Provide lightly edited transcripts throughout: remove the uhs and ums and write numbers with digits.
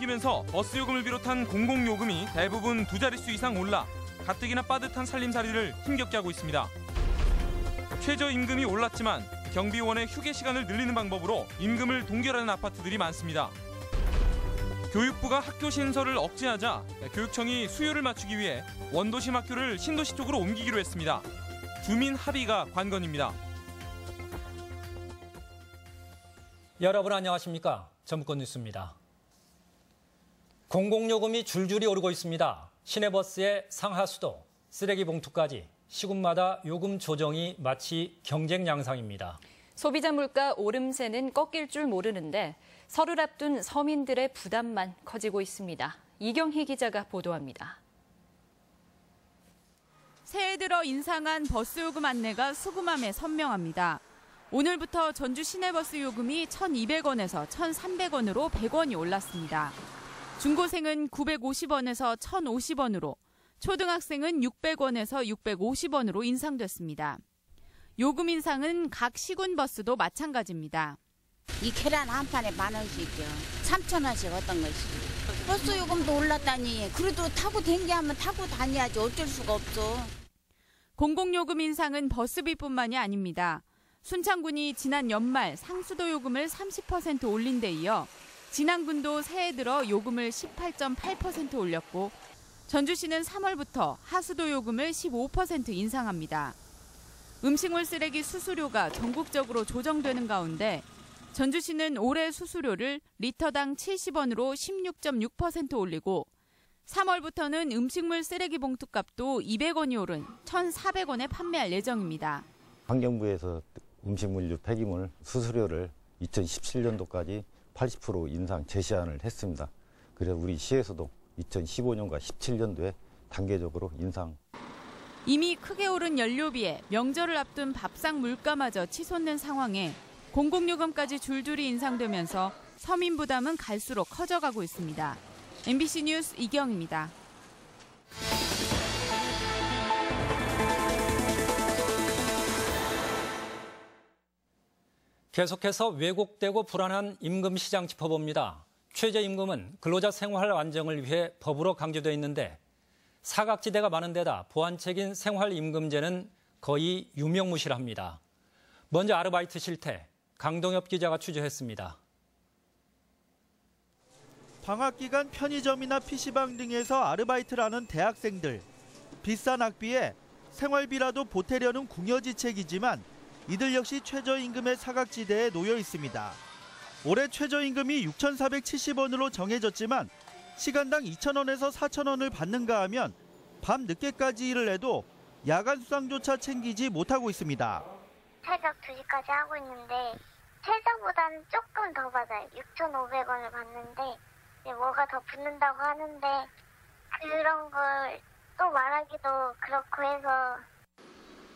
생기면서 버스 요금을 비롯한 공공요금이 대부분 두 자릿수 이상 올라 가뜩이나 빠듯한 살림살이를 힘겹게 하고 있습니다. 최저임금이 올랐지만 경비원의 휴게 시간을 늘리는 방법으로 임금을 동결하는 아파트들이 많습니다. 교육부가 학교 신설을 억제하자 교육청이 수요를 맞추기 위해 원도심 학교를 신도시 쪽으로 옮기기로 했습니다. 주민 합의가 관건입니다. 여러분 안녕하십니까? 전북권 뉴스입니다. 공공요금이 줄줄이 오르고 있습니다. 시내버스의 상하수도, 쓰레기 봉투까지 시군마다 요금 조정이 마치 경쟁 양상입니다. 소비자 물가 오름세는 꺾일 줄 모르는데 설을 앞둔 서민들의 부담만 커지고 있습니다. 이경희 기자가 보도합니다. 새해 들어 인상한 버스 요금 안내가 수금함에 선명합니다. 오늘부터 전주 시내버스 요금이 1,200원에서 1,300원으로 100원이 올랐습니다. 중고생은 950원에서 1,050원으로, 초등학생은 600원에서 650원으로 인상됐습니다. 요금 인상은 각 시군버스도 마찬가지입니다. 이 계란 한 판에 10,000원씩이요. 3,000원씩 어떤 것이. 버스 요금도 올랐다니. 그래도 타고 댕기하면 타고 다녀야지 어쩔 수가 없어. 공공요금 인상은 버스비뿐만이 아닙니다. 순창군이 지난 연말 상수도 요금을 30% 올린 데 이어 진안군도 새해 들어 요금을 18.8% 올렸고 전주시는 3월부터 하수도 요금을 15% 인상합니다. 음식물 쓰레기 수수료가 전국적으로 조정되는 가운데 전주시는 올해 수수료를 리터당 70원으로 16.6% 올리고 3월부터는 음식물 쓰레기 봉투값도 200원이 오른 1,400원에 판매할 예정입니다. 환경부에서 음식물류 폐기물 수수료를 2017년도까지 80% 인상 제시안을 했습니다. 그래서 우리 시에서도 2015년과 17년도에 단계적으로 인상. 이미 크게 오른 연료비에 명절을 앞둔 밥상 물가마저 치솟는 상황에 공공요금까지 줄줄이 인상되면서 서민 부담은 갈수록 커져가고 있습니다. MBC 뉴스 이경입니다. 계속해서 왜곡되고 불안한 임금 시장 짚어봅니다. 최저임금은 근로자 생활 안정을 위해 법으로 강조되어 있는데 사각지대가 많은 데다 보완책인 생활임금제는 거의 유명무실합니다. 먼저 아르바이트 실태, 강동엽 기자가 취재했습니다. 방학 기간 편의점이나 PC방 등에서 아르바이트를 하는 대학생들. 비싼 학비에 생활비라도 보태려는 궁여지책이지만 이들 역시 최저임금의 사각지대에 놓여 있습니다. 올해 최저임금이 6,470원으로 정해졌지만 시간당 2,000원에서 4,000원을 받는가 하면 밤 늦게까지 일을 해도 야간 수당조차 챙기지 못하고 있습니다. 새벽 2시까지 하고 있는데 최저보다는 조금 더 받아요. 6,500원을 받는데 뭐가 더 붙는다고 하는데 그런 걸 또 말하기도 그렇고 해서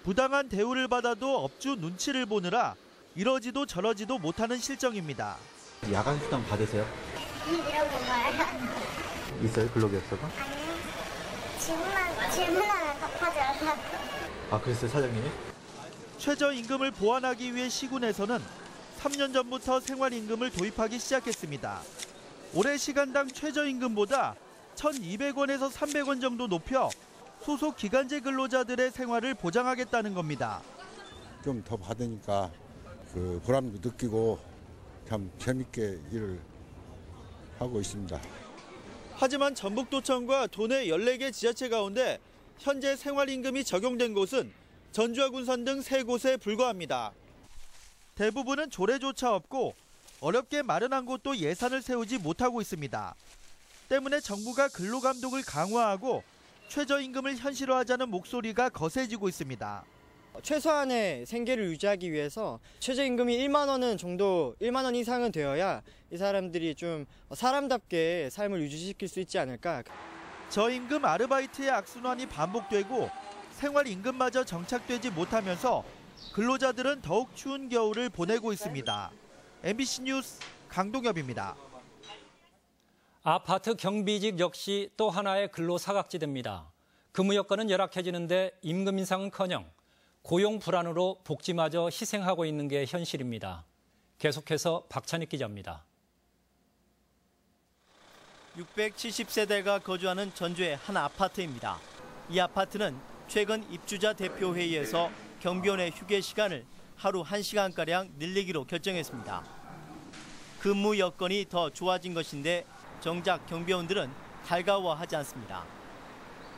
부당한 대우를 받아도 업주 눈치를 보느라 이러지도 저러지도 못하는 실정입니다. 야간 수당 받으세요? 이런 거요? 있어요? 근로계약서가? 아니요. 질문하면 답하지. 아, 그랬어요, 사장님이? 최저임금을 보완하기 위해 시군에서는 3년 전부터 생활임금을 도입하기 시작했습니다. 올해 시간당 최저임금보다 1,200원에서 300원 정도 높여 소속 기간제 근로자들의 생활을 보장하겠다는 겁니다. 좀 더 받으니까 그 보람도 느끼고 참 재밌게 일을 하고 있습니다. 하지만 전북도청과 도내 14개 지자체 가운데 현재 생활임금이 적용된 곳은 전주와 군산 등 3곳에 불과합니다. 대부분은 조례조차 없고 어렵게 마련한 곳도 예산을 세우지 못하고 있습니다. 때문에 정부가 근로감독을 강화하고 최저임금을 현실화하자는 목소리가 거세지고 있습니다. 최소한의 생계를 유지하기 위해서 최저임금이 1만 원 이상은 되어야 이 사람들이 좀 사람답게 삶을 유지시킬 수 있지 않을까. 저임금 아르바이트의 악순환이 반복되고 생활임금마저 정착되지 못하면서 근로자들은 더욱 추운 겨울을 보내고 있습니다. MBC 뉴스 강동엽입니다. 아파트 경비직 역시 또 하나의 근로 사각지대입니다. 근무 여건은 열악해지는데 임금 인상은커녕 고용 불안으로 복지마저 희생하고 있는 게 현실입니다. 계속해서 박찬익 기자입니다. 670세대가 거주하는 전주의 한 아파트입니다. 이 아파트는 최근 입주자 대표회의에서 경비원의 휴게 시간을 하루 1시간가량 늘리기로 결정했습니다. 근무 여건이 더 좋아진 것인데 정작 경비원들은 달가워하지 않습니다.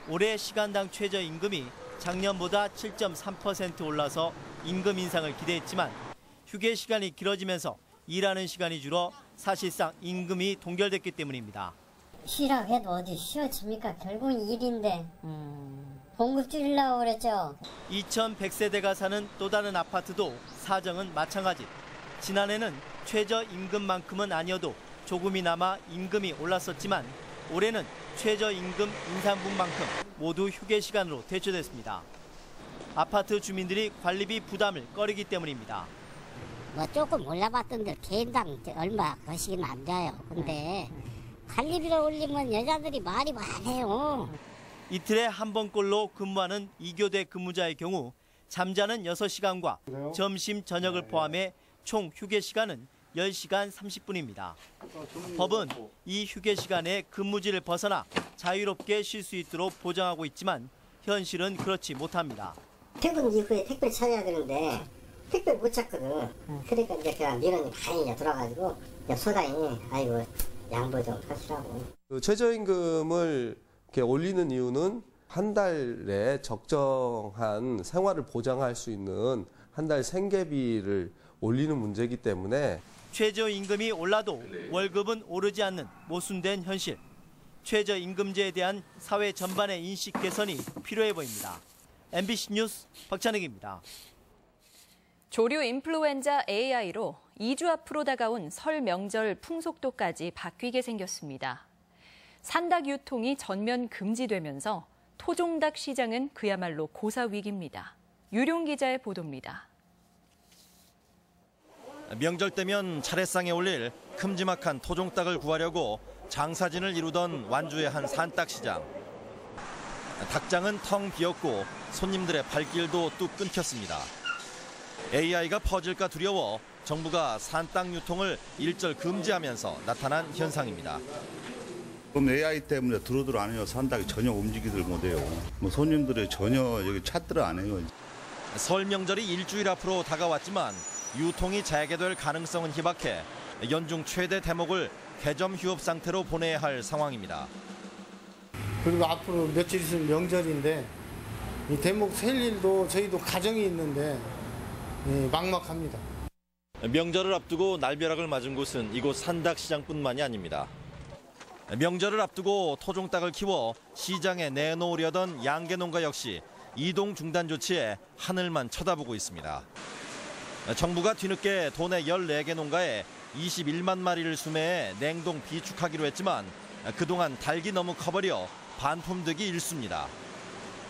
올해 시간당 최저임금이 작년보다 7.3% 올라서 임금 인상을 기대했지만 휴게 시간이 길어지면서 일하는 시간이 줄어 사실상 임금이 동결됐기 때문입니다. 쉬라고 해도 어디 쉬어집니까? 결국은 일인데 봉급 줄이려고 그랬죠. 2100세대가 사는 또 다른 아파트도 사정은 마찬가지. 지난해는 최저임금만큼은 아니어도 조금이나마 임금이 올랐었지만 올해는 최저임금 인상분만큼 모두 휴게 시간으로 대처됐습니다. 아파트 주민들이 관리비 부담을 꺼리기 때문입니다. 뭐 조금 올라봤던데 개인당 얼마 거시기는 안 돼요. 근데 관리비를 올리면 여자들이 말이 많아요. 이틀에 한 번꼴로 근무하는 2교대 근무자의 경우 잠자는 6시간과 점심, 저녁을 포함해 총 휴게 시간은 10시간 30분입니다. 법은 이 휴게 시간에 근무지를 벗어나 자유롭게 쉴 수 있도록 보장하고 있지만 현실은 그렇지 못합니다. 퇴근 이후에 택배를 찾아야 되는데 택배를 못 찾거든. 그러니까 이제 그냥 민원이 많이 들어가지고 소장이 아이고 양보 좀 하시라고. 최저임금을 이렇게 올리는 이유는 한 달에 적정한 생활을 보장할 수 있는 한 달 생계비를 올리는 문제이기 때문에 최저임금이 올라도 월급은 오르지 않는 모순된 현실. 최저임금제에 대한 사회 전반의 인식 개선이 필요해 보입니다. MBC 뉴스 박찬익입니다. 조류 인플루엔자 AI로 2주 앞으로 다가온 설 명절 풍속도까지 바뀌게 생겼습니다. 산닭 유통이 전면 금지되면서 토종닭 시장은 그야말로 고사 위기입니다. 유룡 기자의 보도입니다. 명절 때면 차례상에 올릴 큼지막한 토종닭을 구하려고 장사진을 이루던 완주의 한 산닭시장. 닭장은 텅 비었고 손님들의 발길도 뚝 끊겼습니다. AI가 퍼질까 두려워 정부가 산닭 유통을 일절 금지하면서 나타난 현상입니다. 그럼 AI 때문에 두루두루 안 해요. 산닭이 전혀 움직이들 못해요. 뭐 손님들이 전혀 여기 찾들 안 해요. 설 명절이 일주일 앞으로 다가왔지만 유통이 재개될 가능성은 희박해 연중 최대 대목을 개점 휴업 상태로 보내야 할 상황입니다. 그리고 앞으로 며칠 있으면 명절인데 이 대목 셀 일도 저희도 가정이 있는데 막막합니다. 명절을 앞두고 날벼락을 맞은 곳은 이곳 산닭시장뿐만이 아닙니다. 명절을 앞두고 토종닭을 키워 시장에 내놓으려던 양계농가 역시 이동 중단 조치에 하늘만 쳐다보고 있습니다. 정부가 뒤늦게 도내 14개 농가에 21만 마리를 수매해 냉동 비축하기로 했지만 그동안 닭이 너무 커버려 반품득이 일쑤입니다.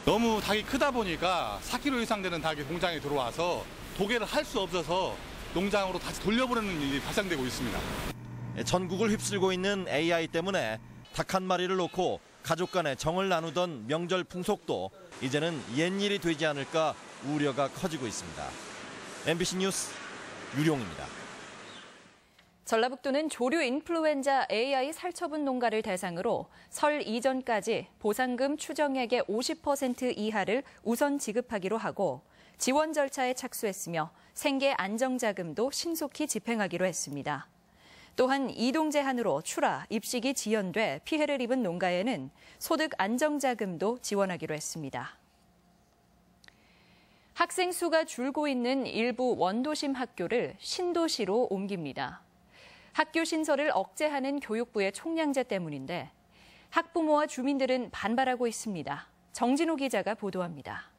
너무 닭이 크다 보니까 4kg 이상 되는 닭이 공장에 들어와서 도개를 할 수 없어서 농장으로 다시 돌려보내는 일이 발생되고 있습니다. 전국을 휩쓸고 있는 AI 때문에 닭 한 마리를 놓고 가족 간의 정을 나누던 명절 풍속도 이제는 옛일이 되지 않을까 우려가 커지고 있습니다. MBC 뉴스 유룡입니다. 전라북도는 조류 인플루엔자 AI 살처분 농가를 대상으로 설 이전까지 보상금 추정액의 50% 이하를 우선 지급하기로 하고 지원 절차에 착수했으며 생계 안정자금도 신속히 집행하기로 했습니다. 또한 이동 제한으로 출하, 입식이 지연돼 피해를 입은 농가에는 소득 안정자금도 지원하기로 했습니다. 학생 수가 줄고 있는 일부 원도심 학교를 신도시로 옮깁니다. 학교 신설을 억제하는 교육부의 총량제 때문인데 학부모와 주민들은 반발하고 있습니다. 정진호 기자가 보도합니다.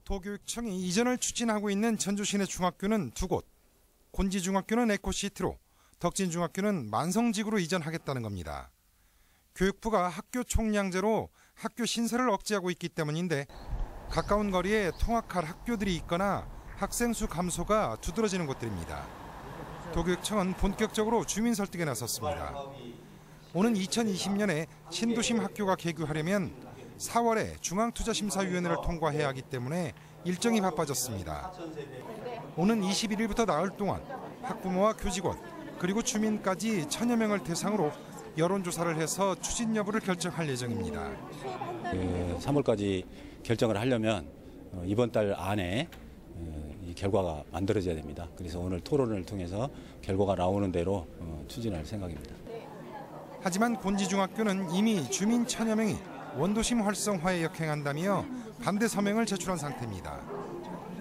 도교육청이 이전을 추진하고 있는 전주 시내 중학교는 2곳, 곤지중학교는 에코시티로, 덕진중학교는 만성지구로 이전하겠다는 겁니다. 교육부가 학교 총량제로 학교 신설을 억제하고 있기 때문인데 가까운 거리에 통학할 학교들이 있거나 학생 수 감소가 두드러지는 곳들입니다. 도교육청은 본격적으로 주민 설득에 나섰습니다. 오는 2020년에 신도심 학교가 개교하려면 4월에 중앙투자심사위원회를 통과해야 하기 때문에 일정이 바빠졌습니다. 오는 21일부터 나흘 동안 학부모와 교직원, 그리고 주민까지 1000여 명을 대상으로 여론조사를 해서 추진 여부를 결정할 예정입니다. 3월까지 결정을 하려면 이번 달 안에 이 결과가 만들어져야 됩니다. 그래서 오늘 토론을 통해서 결과가 나오는 대로 추진할 생각입니다. 하지만 곤지중학교는 이미 주민 1000여 명이 원도심 활성화에 역행한다며 반대 서명을 제출한 상태입니다.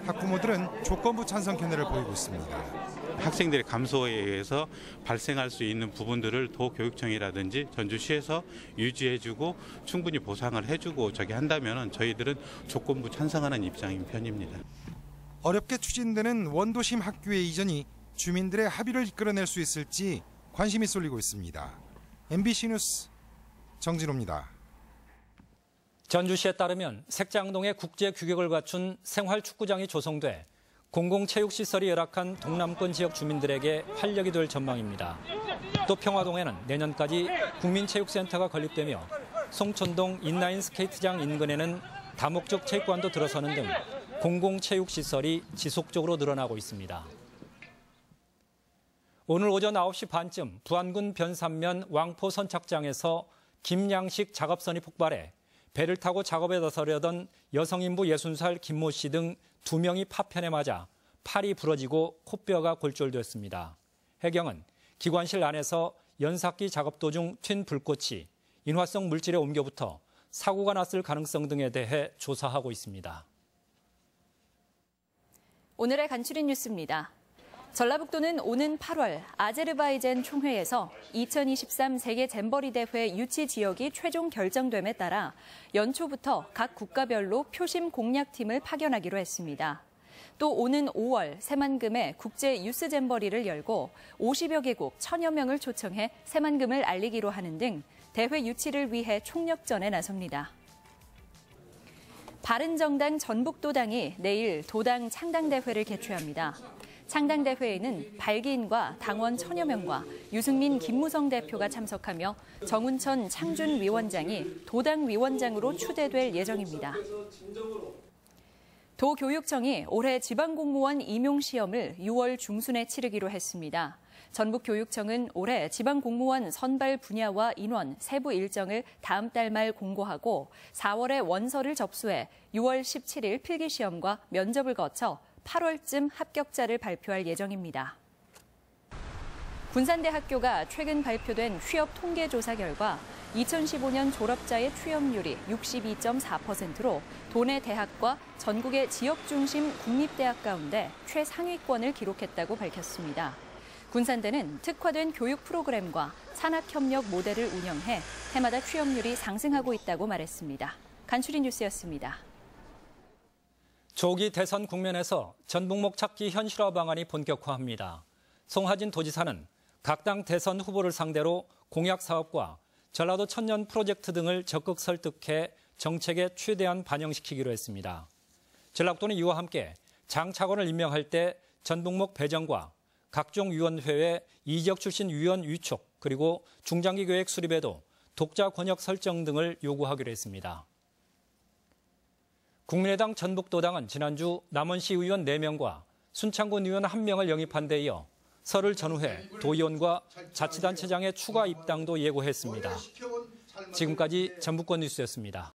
학부모들은 조건부 찬성 견해를 보이고 있습니다. 학생들의 감소에 의해서 발생할 수 있는 부분들을 도교육청이라든지 전주시에서 유지해주고 충분히 보상을 해주고 한다면 저희들은 조건부 찬성하는 입장인 편입니다. 어렵게 추진되는 원도심 학교의 이전이 주민들의 합의를 이끌어낼 수 있을지 관심이 쏠리고 있습니다. MBC 뉴스 정진호입니다. 전주시에 따르면 색장동에 국제 규격을 갖춘 생활축구장이 조성돼 공공체육시설이 열악한 동남권 지역 주민들에게 활력이 될 전망입니다. 또 평화동에는 내년까지 국민체육센터가 건립되며 송천동 인라인 스케이트장 인근에는 다목적 체육관도 들어서는 등 공공체육시설이 지속적으로 늘어나고 있습니다. 오늘 오전 9시 반쯤 부안군 변산면 왕포 선착장에서 김양식 작업선이 폭발해 배를 타고 작업에 나서려던 여성인부 60살 김모 씨 등 2명이 파편에 맞아 팔이 부러지고 코뼈가 골절됐습니다. 해경은 기관실 안에서 연삭기 작업 도중 튄 불꽃이 인화성 물질에 옮겨붙어 사고가 났을 가능성 등에 대해 조사하고 있습니다. 오늘의 간추린 뉴스입니다. 전라북도는 오는 8월 아제르바이잔 총회에서 2023 세계 잼버리 대회 유치 지역이 최종 결정됨에 따라 연초부터 각 국가별로 표심 공략팀을 파견하기로 했습니다. 또 오는 5월 새만금에 국제 유스 잼버리를 열고 50여 개국 1000여 명을 초청해 새만금을 알리기로 하는 등 대회 유치를 위해 총력전에 나섭니다. 바른정당 전북도당이 내일 도당 창당대회를 개최합니다. 창당대회에는 발기인과 당원 1000여 명과 유승민, 김무성 대표가 참석하며 정운천 창준 위원장이 도당 위원장으로 추대될 예정입니다. 도교육청이 올해 지방공무원 임용시험을 6월 중순에 치르기로 했습니다. 전북교육청은 올해 지방공무원 선발 분야와 인원, 세부 일정을 다음 달 말 공고하고 4월에 원서를 접수해 6월 17일 필기시험과 면접을 거쳐 8월쯤 합격자를 발표할 예정입니다. 군산대학교가 최근 발표된 취업 통계조사 결과 2015년 졸업자의 취업률이 62.4%로 도내 대학과 전국의 지역 중심 국립대학 가운데 최상위권을 기록했다고 밝혔습니다. 군산대는 특화된 교육 프로그램과 산학협력 모델을 운영해 해마다 취업률이 상승하고 있다고 말했습니다. 간추린 뉴스였습니다. 조기 대선 국면에서 전북목 찾기 현실화 방안이 본격화합니다. 송하진 도지사는 각 당 대선 후보를 상대로 공약 사업과 전라도 천년 프로젝트 등을 적극 설득해 정책에 최대한 반영시키기로 했습니다. 전라도는 이와 함께 장 차관을 임명할 때 전북목 배정과 각종 위원회의 이적 출신 위원 위촉 그리고 중장기 계획 수립에도 독자 권역 설정 등을 요구하기로 했습니다. 국민의당 전북도당은 지난주 남원시 의원 4명과 순창군 의원 1명을 영입한 데 이어 설을 전후해 도의원과 자치단체장의 추가 입당도 예고했습니다. 지금까지 전북권 뉴스였습니다.